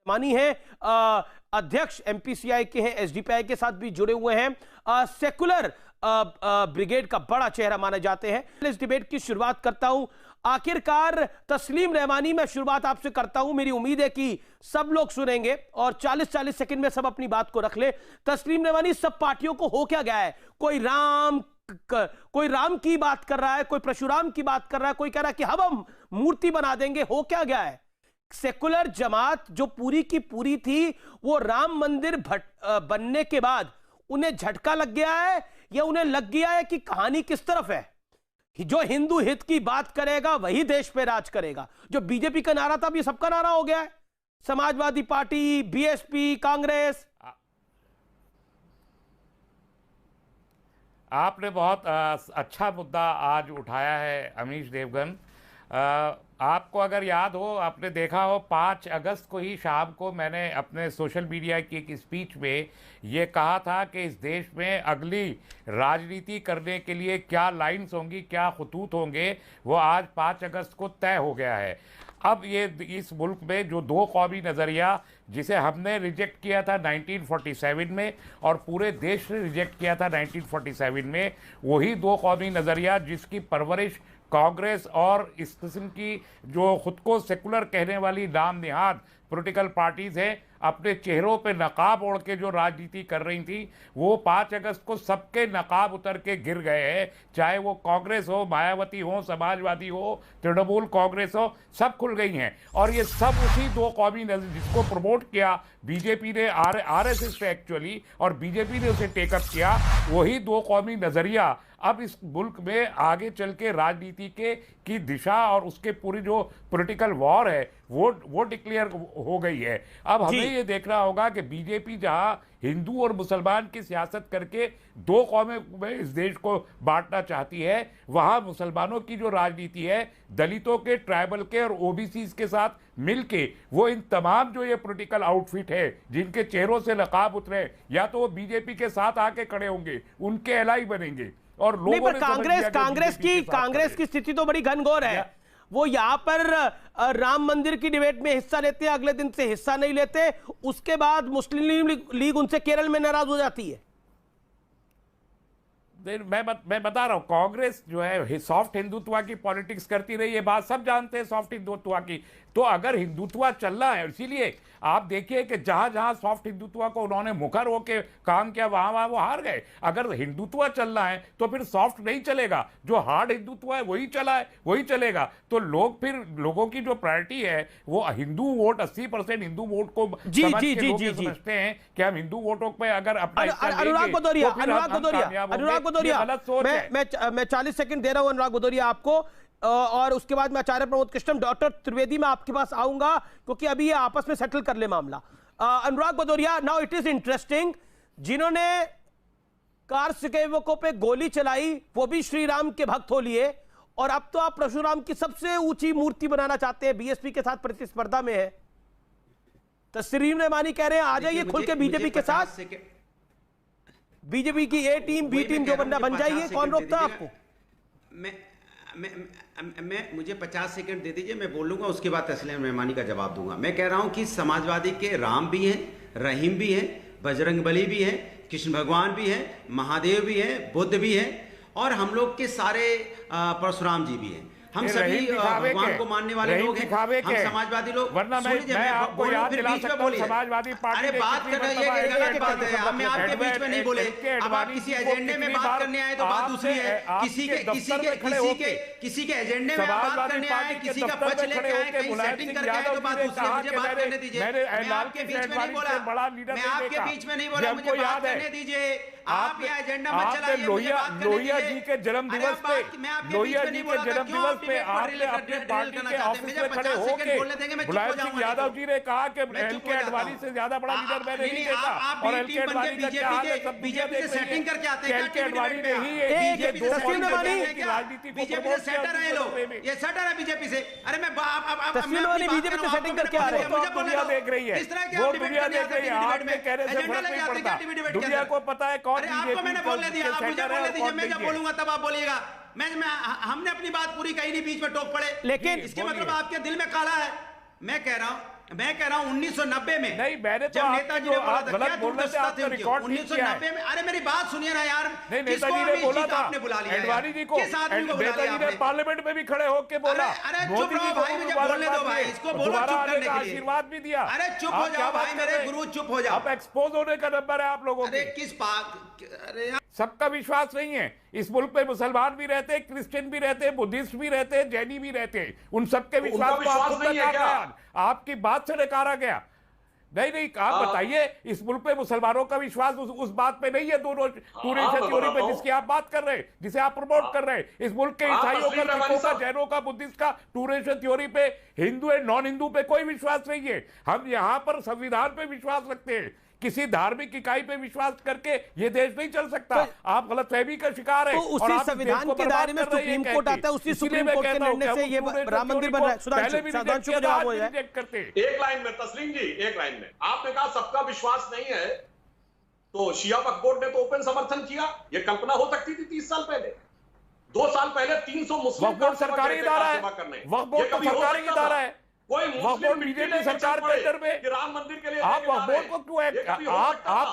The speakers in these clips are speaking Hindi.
मानी है अध्यक्ष एमपीसीआई के हैं, एसडीपीआई के साथ भी जुड़े हुए हैं, सेकुलर ब्रिगेड का बड़ा चेहरा माने जाते हैं। इस डिबेट की शुरुआत करता हूं। आखिरकार तस्लीम रहमानी, मैं शुरुआत आपसे करता हूं। मेरी उम्मीद है कि सब लोग सुनेंगे और 40-40 सेकंड में सब अपनी बात को रख ले। तस्लीम रहमानी, सब पार्टियों को हो क्या गया है? कोई राम की बात कर रहा है, कोई परशुराम की बात कर रहा है, कोई कह रहा है कि हम मूर्ति बना देंगे। हो क्या गया है? सेकुलर जमात जो पूरी की पूरी थी, वो राम मंदिर बनने के बाद उन्हें झटका लग गया है या उन्हें लग गया है कि कहानी किस तरफ है? जो हिंदू हित की बात करेगा वही देश पे राज करेगा। जो बीजेपी का नारा था, अब ये सबका नारा हो गया है। Samajwadi party, BSP, Congress. आपने बहुत अच्छा मुद्दा आज उठाया है अमीश देवगन। आपको अगर याद हो, आपने देखा हो, 5 अगस्त को ही शाम को मैंने अपने सोशल मीडिया की एक स्पीच में ये कहा था कि इस देश में अगली राजनीति करने के लिए क्या लाइन्स होंगी, क्या खतूत होंगे, वो आज 5 अगस्त को तय हो गया है। अब ये इस मुल्क में जो 2 कौमी नज़रिया जिसे हमने रिजेक्ट किया था 1947 में और पूरे देश ने रिजेक्ट किया था 1947 में, वही 2 कौमी नज़रिया जिसकी परवरिश कांग्रेस और इस किस्म की जो खुद को सेकुलर कहने वाली नाम निहाद पॉलिटिकल पार्टीज हैं, अपने चेहरों पे नकाब ओढ़ के जो राजनीति कर रही थी, वो 5 अगस्त को सबके नकाब उतर के गिर गए हैं। चाहे वो कांग्रेस हो, मायावती हो, समाजवादी हो, तृणमूल कांग्रेस हो, सब खुल गई हैं। और ये सब उसी 2 कौमी जिसको प्रमोट किया बीजेपी ने, आरएसएस पे एक्चुअली, और बीजेपी ने उसे टेकअप किया, वही 2 कौमी नज़रिया अब इस मुल्क में आगे चल के राजनीति की दिशा और उसके पूरी जो पॉलिटिकल वॉर है वो डिक्लेयर हो गई है। अब हमें ये देखना होगा कि बीजेपी जहां हिंदू और मुसलमान की सियासत करके 2 कौमें में इस देश को बांटना चाहती है, वहां मुसलमानों की जो राजनीति है, दलितों के, ट्राइबल के और ओबीसी के साथ मिलके वो इन तमाम जो ये पॉलिटिकल आउटफिट है जिनके चेहरों से नकाब उतरे, या तो वो बीजेपी के साथ आके खड़े होंगे, उनके एलाई बनेंगे। और नहीं, पर कांग्रेस की स्थिति तो बड़ी घनघोर है। वो यहां पर राम मंदिर की डिबेट में हिस्सा लेते हैं, अगले दिन से हिस्सा नहीं लेते, उसके बाद मुस्लिम लीग उनसे केरल में नाराज हो जाती है। मैं बता रहा हूं, कांग्रेस जो है सॉफ्ट हिंदुत्व की पॉलिटिक्स करती रही है, बात सब जानते हैं सॉफ्ट हिंदुत्व की। तो अगर हिंदुत्व चल रहा है, इसीलिए आप देखिए कि जहां जहां सॉफ्ट हिंदुत्व को उन्होंने मुखर होकर काम किया, वहां वहां वो हार गए। अगर हिंदुत्व चल रहा है तो फिर सॉफ्ट नहीं चलेगा, जो हार्ड हिंदुत्व है वही चला है, वही चलेगा। तो लोगों की जो प्रायोरिटी है वो हिंदू वोट, 80% हिंदू वोट को समझते हैं कि हम हिंदू वोटों पे अगर अपना अनुराग भदौरिया, मैं 40 सेकंड दे रहा हूं अनुराग भदौरिया आपको, और उसके बाद मैं आचार्य प्रमोद कृष्णम, डॉक्टर त्रिवेदी में आपके पास आऊंगा, क्योंकि अभी ये आपस में सेटल कर ले मामला। Anurag Bhadauria, now it is interesting, जिन्होंने कार सेवकों पे गोली चलाई वो भी श्री राम के भक्त हो लिए, और अब तो आप परशुराम की सबसे ऊंची मूर्ति बनाना चाहते हैं, बीएसपी के साथ प्रतिस्पर्धा में है। तस्लीम रहमानी कह रहे हैं आ जाइए खुल के बीजेपी के साथ, बीजेपी की ए टीम, बी टीम जो बनना बन जाइए, कौन रोकता आपको? मुझे 50 सेकंड दे दीजिए, मैं बोलूंगा, उसके बाद तस्लीम रहमानी का जवाब दूंगा। मैं कह रहा हूं कि समाजवादी के राम भी हैं, रहीम भी हैं, बजरंगबली भी हैं, कृष्ण भगवान भी हैं, महादेव भी हैं, बुद्ध भी हैं, और हम लोग के सारे परशुराम जी भी हैं। हम सभी भगवान को मानने वाले लोग हैं, हम समाजवादी लोग। वरना मैं आपको याद दिला सकता हूं, समाजवादी पार्टी अरे बात कर रही है, गलत बात है, हमें आपके बीच में नहीं बोले। अब आप किसी एजेंडे में बात करने आए तो बात दूसरी है, किसी के एजेंडे में बात करने आए, किसी का पक्ष लेके आए, कहीं सेटिंग करके आए तो बात दूसरी है। मुझे बात करने दीजिए, मैं आपके बीच में नहीं बोला, मैं आपके बीच में नहीं बोला, मुझे बात करने दीजिए। आप ये एजेंडा मत चलाइए, लोहिया जी के जन्म दिवस पे, लोहिया जी के जन्म दिवस पे आपने अपने पार्टी के ऑफिस में खड़े होकर मुलायम सिंह यादव जी ने कहा कि एलके अडवाणी से ज्यादा बड़ा लीडर मैंने नहीं देखा, और एलके अडवाणी का क्या हाल है, सब बीजेपी से सेटिंग करके आते हैं। एलके अडवाणी ने ही ये 2 की राजनीति को बीजेपी से सेटर है लोग, ये सेटर है बीजेपी से। अरे मैं बीजेपी से सेटिंग करके आ रहे हैं, मुझे दुनिया देख रही है, वो दुनिया देख रही है, आपने कहने से फर्क नहीं पड़ता, दुनिया को पता है कौन। अरे आपको मैंने बोलने दिया, आप मुझे बोलने दीजिए, मैं जब बोलूंगा तब आप बोलिएगा। हमने अपनी बात पूरी कही नहीं, बीच में टोक पड़े, लेकिन इसके मतलब आपके दिल में काला है। मैं कह रहा हूं मैं कह रहा हूं 1990 में नहीं, मैंने तो जब नेताजी ने बोला था, क्या दूरदर्शिता थी उनकी? रिकॉर्ड 1990 में, अरे मेरी बात सुनिए ना यार, नहीं, किसको नेताजी ने बोला था, आपने बुला लिया? एडवाणी जी को, किस आदमी को बुला लिया नेताजी ने आपने? पार्लियामेंट में भी खड़े होकर बोला, अरे चुप रहो भाई, मुझे बोलने दो भाई, इसको बोलो चुप करने के लिए। आशीर्वाद भी दिया। अरे चुप हो जाओ भाई, मेरे गुरु चुप हो जाओ। अब एक्सपोज होने का नंबर है आप लोगों अरे के। किस बात, अरे यार सबका विश्वास नहीं है इस मुल्क में। मुसलमान भी रहते, क्रिश्चियन भी रहते, बुद्धिस्ट भी रहते, जैनी भी रहते, उन सबके विश्वास को आपकी बात से नकारा गया। नहीं, आप बताइए, इस मुल्क में मुसलमानों का विश्वास उस बात पे नहीं है, दोनों टूरिस्ट थ्योरी पे जिसकी आप बात कर रहे हैं, जिसे आप प्रमोट कर रहे हैं। इस मुल्क के ईसाइयों का, सिखों का, जैनों का, बुद्धिस्ट का टूरिस्ट थ्योरी पे, हिंदू एंड नॉन हिंदू पे कोई विश्वास नहीं है। हम यहाँ पर संविधान पे विश्वास रखते हैं। किसी धार्मिक इकाई पे विश्वास करके ये देश नहीं चल सकता। आप गलतफहमी का शिकार है। तो उसी संविधान के दायरे में सुप्रीम कोर्ट आता है, उसी सुप्रीम कोर्ट के निर्णय से ये राम मंदिर बन रहा है। सुधांशु को जवाब हो जाए। एक लाइन में तस्लीम जी, एक लाइन में आपने कहा सबका विश्वास नहीं है, तो शिया वक्फ बोर्ड ने तो ओपन समर्थन किया। ये कल्पना हो सकती थी 30 साल पहले, 2 साल पहले 300 मुस्लिम वक्फ बोर्ड सरकारी इदारा है। वक्फ बोर्ड तो सरकारी इदारा है। कोई मुस्लिम बीजेपी सरकार के अंदर में कि राम मंदिर के लिए आप वक्फ बोर्ड को क्यों आप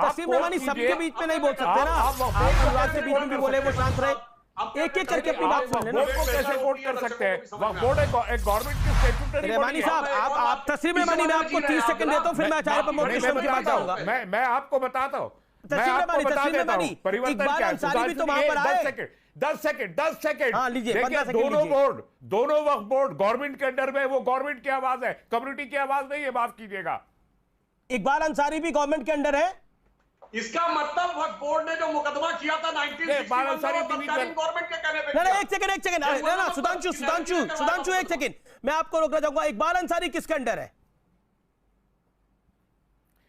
तस्लीम मेहमानी सबके बीच में नहीं बोल सकते ना। आप अनुराग के बीच में भी बोले, वो शांत रहे। एक एक करके अपनी बात सुन लेना। बोर्ड को कैसे वोट कर सकते हैं? वक्फ बोर्ड एक गवर्नमेंट की स्टैट्यूटरी रहमानी साहब, आप तस्लीम मेहमानी, मैं आपको 30 सेकंड देता हूं, फिर मैं आचार्य प्रमोद कृष्ण की बात आऊंगा। मैं आपको बताता हूं, परिवर्तन क्या है? 10 सेकंड। हाँ, लीजिए, देखिए, 15 सेकंड दोनों वक्फ बोर्ड गवर्नमेंट के अंडर में, वो गवर्नमेंट की आवाज है, कम्युनिटी की आवाज नहीं है, माफ कीजिएगा। इकबाल अंसारी भी गवर्नमेंट के अंडर है। इसका मतलब वक्फ बोर्ड ने जो मुकदमा किया था 1961 गवर्नमेंट के कहने पे। नहीं, एक सेकंड, सुधांशु एक सेकंड, मैं आपको रोकना चाहूंगा। इकबाल अंसारी किसके अंडर है?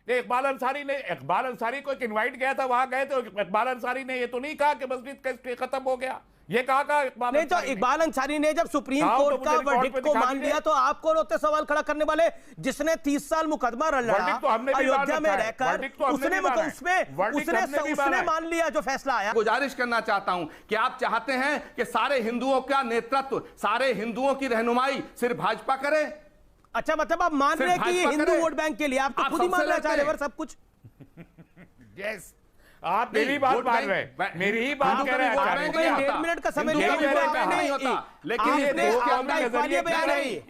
इकबाल अंसारी को एक इनवाइट गया था, वहां गए तो इकबाल अंसारी ने ये तो नहीं कहा कि मस्जिद का खत्म हो गया। ये कहा इकबाल नहीं, तो इकबाल अंसारी ने जब सुप्रीम कोर्ट का वर्डिक्ट को मान लिया, तो आपको रोते सवाल खड़ा करने वाले, जिसने 30 साल मुकदमा लड़ा अयोध्या में रहकर, उसने मान लिया जो फैसला आया। गुजारिश करना चाहता हूं कि आप चाहते हैं कि सारे हिंदुओं का नेतृत्व, सारे हिंदुओं की रहनुमाई सिर्फ भाजपा करे? अच्छा, मतलब आप मान रहे हैं कि ये हिंदू वोट बैंक के लिए, आप तो खुद ही मान रहे हैं सब कुछ। यस, आप मेरी बात मान रहे हैं, मेरी ही बात कह रहे हैं। 1.5 मिनट का समय नहीं होता, लेकिन ये देश के अंदर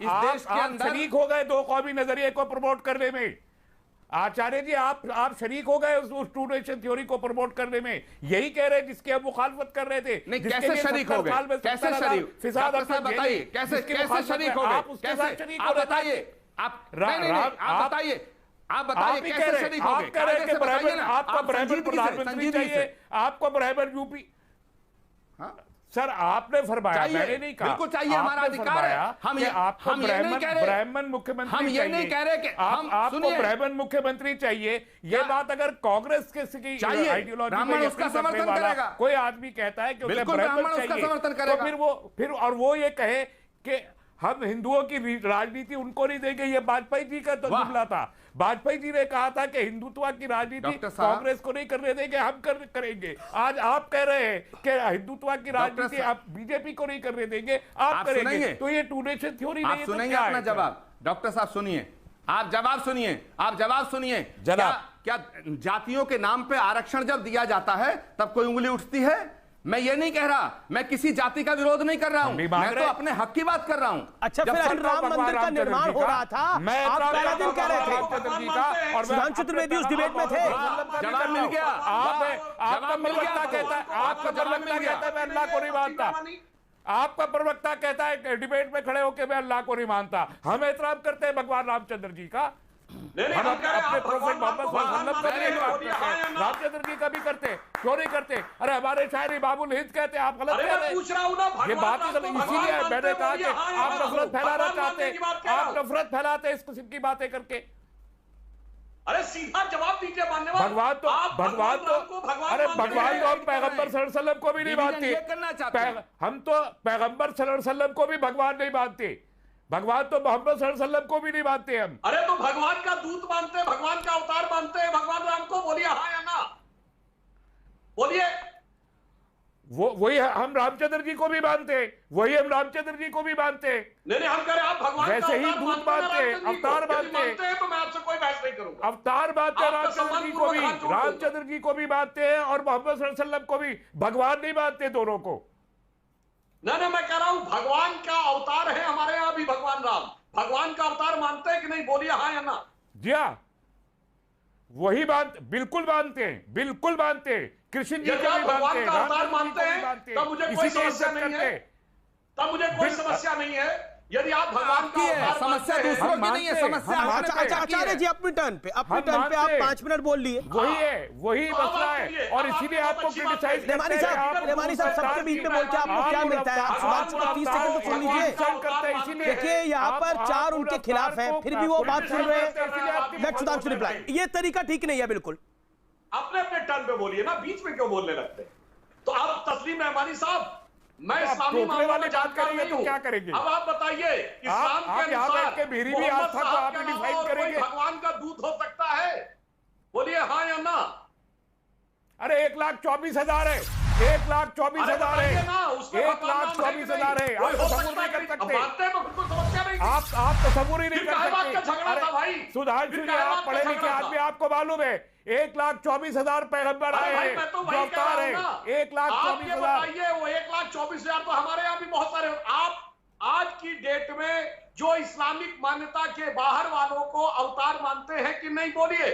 आप शरीक हो गए 2 कौमी नजरिए को प्रमोट करने में। आचार्य जी, आप शरीक हो गए उस टू नेशन थ्योरी को प्रमोट करने में। यही कह रहे हैं जिसकी हम मुखालफत कर रहे थे। नहीं, कैसे शरीक हो गए? कैसे शरीक? बताइए कैसे शरीक हो गए? आप बताइए, आप बताइए कैसे शरीक हो गए? आपका ब्राह्मण प्रधानमंत्री चाहिए, आपको ब्राह्मण यूपी। सर, आपने फरमाया, मैंने नहीं कहा। बिल्कुल चाहिए, हमारा अधिकार है। हम ये नहीं कह रहे ब्राह्मण मुख्यमंत्री, हम ये नहीं कह रहे कि आपको ब्राह्मण मुख्यमंत्री चाहिए। ये बात अगर कांग्रेस के आइडियोलॉजी ब्राह्मण उसका समर्थन करेगा। कोई आदमी कहता है कि उसे ब्राह्मण उसका समर्थन करेगा, तो फिर वो ये कहे कि हम हिंदुओं की राजनीति उनको नहीं देंगे। ये वाजपेयी जी का तो जुमला था। वाजपेयी जी ने कहा था कि हिंदुत्व की राजनीति कांग्रेस को नहीं करने देंगे, हम करेंगे। आज आप कह रहे हैं कि हिंदुत्व की राजनीति आप बीजेपी को नहीं करने देंगे, आप करेंगे। तो ये टू नेशन थ्योरी नहीं है। सुनेंगे अपना जवाब? डॉक्टर साहब सुनिए, आप जवाब सुनिए। क्या जातियों के नाम पे आरक्षण जब दिया जाता है तब कोई उंगली उठती है? मैं ये नहीं कह रहा, मैं किसी जाति का विरोध नहीं कर रहा हूं, मैं तो अपने हक की बात कर रहा हूं। अच्छा, फिर राम मंदिर का निर्माण हो रहा था, आप पहला दिन कह रहे थे, और सुधांशु त्रिवेदी उस डिबेट में थे। जवाब मिल गया। आपका प्रवक्ता कहता है मैं अल्लाह को नहीं मानता। आपका प्रवक्ता कहता है डिबेट में खड़े होकर मैं अल्लाह को नहीं मानता। हम एहतराम करते हैं भगवान रामचंद्र जी का, हम अपने प्रोफेट मोहम्मद रामचंद्र जी का भी करते, क्यों नहीं करते? अरे हमारे शायर बाबुल हिंद कहते, आप गलत कह रहे हैं। ये बात इसीलिए मैंने कहा कि आप नफरत फैलाना चाहते, आप नफरत फैलाते इस किस्म की बातें करके। अरे सीधा जवाब दीजिए मानने वाले। भगवान तो हम पैगंबर सल्लल्लाहु अलैहि वसल्लम को भी नहीं मानते। हम तो पैगंबर सल्लल्लाहु अलैहि वसल्लम को भी भगवान नहीं मानते। भगवान तो मोहम्मद सल्लल्लाहु अलैहि वसल्लम को भी नहीं मानते हम। अरे तो भगवान का दूत मानते हैं, भगवान का अवतार मानते हैं, भगवान राम को। बोलिए हाँ या ना, बोलिए। वही हम रामचंद्र जी को भी मानते, वही हम रामचंद्र जी को भी मानते। नहीं हम कह रहे आप भगवान वैसे ही दूत मानते, अवतार मानते हैं, तो मैं आपसे कोई बहस नहीं करूंगा। अवतार मानते रामचंद्र जी को भी, रामचंद्र जी को भी मानते हैं और मोहम्मद सल्लल्लाहु अलैहि वसल्लम को भी, भगवान नहीं मानते दोनों को। नहीं मैं कह रहा हूं भगवान का अवतार है हमारे यहां भी भगवान राम, भगवान का अवतार मानते हैं कि नहीं, बोलिए हाँ या ना। जी हाँ, वही बात बिल्कुल मानते हैं, बिल्कुल मानते हैं। कृष्ण जी को भी मानते हैं, रामचंद्र जी को भी मानते हैं, तब मुझे कोई समस्या नहीं है, तब मुझे कोई समस्या नहीं है। यदि आप भगवान की समस्या दूसरों की नहीं है, समस्या आचार्य जी अपने टर्न पे आप 5 मिनट बोल लिए। वही है, वही मसला है और इसीलिए आपको क्रिटिसाइज रेमानी साहब सबके बीच में बोलते हैं, आपको क्या मिलता है? आप सुधांशु को 30 सेकंड तो सुन लीजिए। देखिए यहाँ पर 4 उनके खिलाफ है, फिर भी वो बात सुन रहे हैं। Let Sudhanshu reply. ये तरीका ठीक नहीं है बिल्कुल। अपने अपने टर्न पे बोलिए ना, बीच में क्यों बोलने लगते? तो आप तस्लीम रहमानी साहब, मैं इस्लामी मामलों वाले बात करेंगे तो क्या करेंगे? अब आप बताइए, इस्लाम के अनुसार मेरी भी आस्था को आप डिफाइन करेंगे, भगवान का दूत हो सकता है? बोलिए हाँ या ना। अरे 1,24,000 है, 1,24,000 है, 1,24,000 है। आप तस्वुर नहीं कर सकते, आप तस्वुर ही नहीं कर सकते। सुधांशु जी आप पढ़े लिखे आदमी, आपको मालूम है 1,24,000 पैगंबर आए हैं, जो अवतार है 1,24,000। वो 1,24,000 तो हमारे यहाँ भी बहुत सारे। आप आज की डेट में जो इस्लामिक मान्यता के बाहर वालों को अवतार मानते हैं कि नहीं, बोलिए।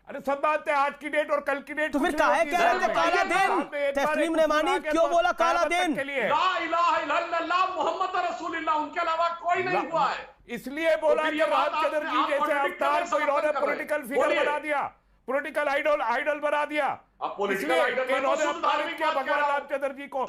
अरे सब बात है, आज की डेट और कल की डेट। तो फिर काहे कह रहे थे काला दिन? तस्लीम रहमानी क्यों बोला काला दिन? ला इलाहा इल्लल्लाह मुहम्मद रसूलुल्लाह, उनके अलावा कोई नहीं हुआ है। इसलिए बोला कि रामचंद्र जी जैसे अवतार को इन्होंने पॉलिटिकल फिगर बना दिया, पॉलिटिकल आइडल बना दिया, इसलिए इन्होंने अवतारित किया भगवान रामचंद्र जी को।